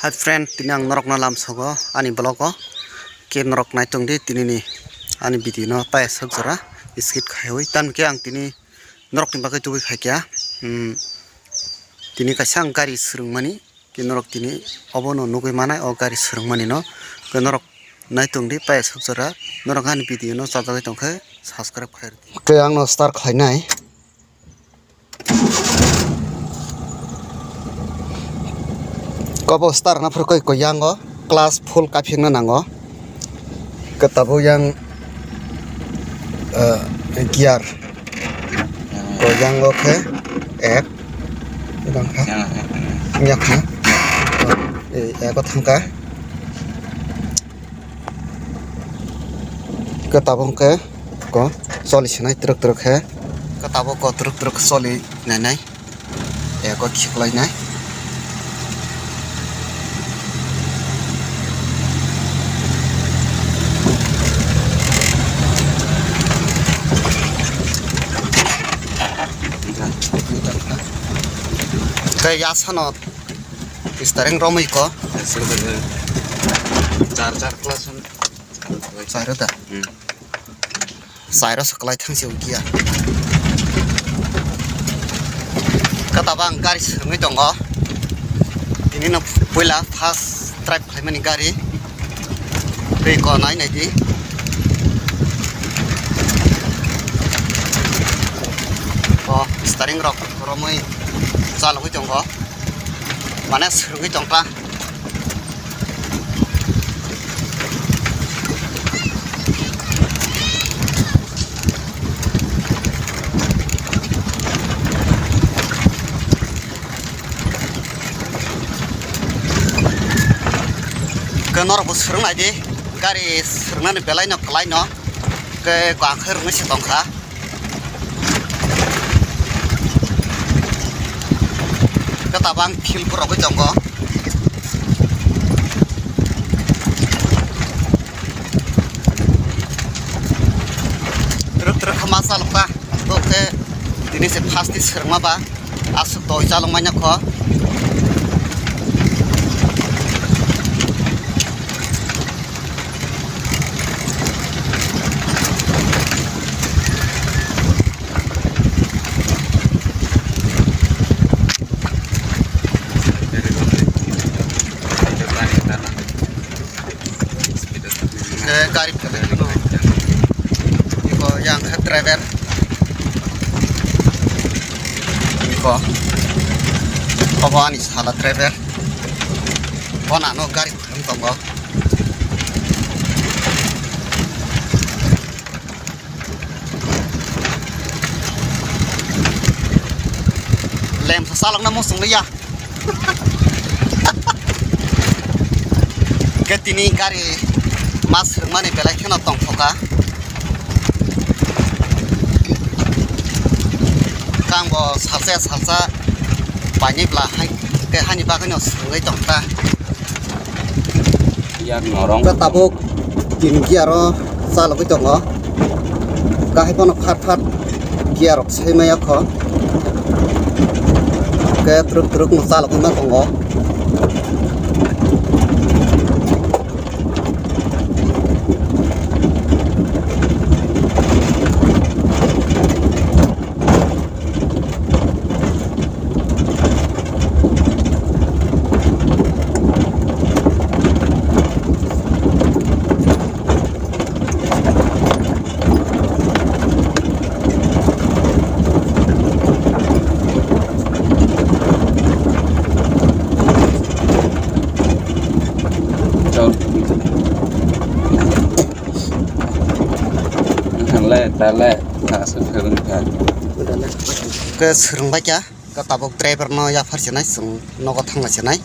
Hi friend, tini ang norok na lam sogo ani blog ko ke norok nai tung di tini ni ani video no pa sak jara skit khaiwi tan ke ang tini norok ni bagai tuwi khaikya tini ka sang gari surung mani ke norok tini obono nugui manai o gari surung mani no ke norok nai tung di pa sak jara norok ani video no sajagai tongkhe subscribe khair ke ang no start khainai Kobo star na perkoi ko yango class full kaping na nango ketabo yang gear ko yango ke ek bang ha nyak ha ko thangka ketabo ke ko soli sinai truk he ketabo ko truk soli nai ko khiklai nai kayak sana starting romai ko चार class sairo da sairo sekelai thangsi ugia kata bang gari sungai tongo ini no pula fast drive khaimani gari rei ko nai nai di oh starting rock romai Salah gue jongko, mana seru gue jongka. Kenor bus seru aja, gari seru nanti belai no kelai no, ke kuangker nasi tongka. Ketabang fil pura ko jongko truk khamasa lokta to ke dini se fasti serma ba asuk to jalong manya ko gari iko yang driver iko ani salah driver kona no gari tonggo lem salang na mosong ya ketini gari mas mana belai kena tong foka kang bo salsa banyak lah ke hani bagai no sungai tong ta yang norong ke tabuk tin giaro salah gue tongo kahai pono fat giaro sai maya ko ke truk no salah gue tongo tale kasih film kan ke sereng baca ke tabuk driver no ya farsi nai sung no ko thang nai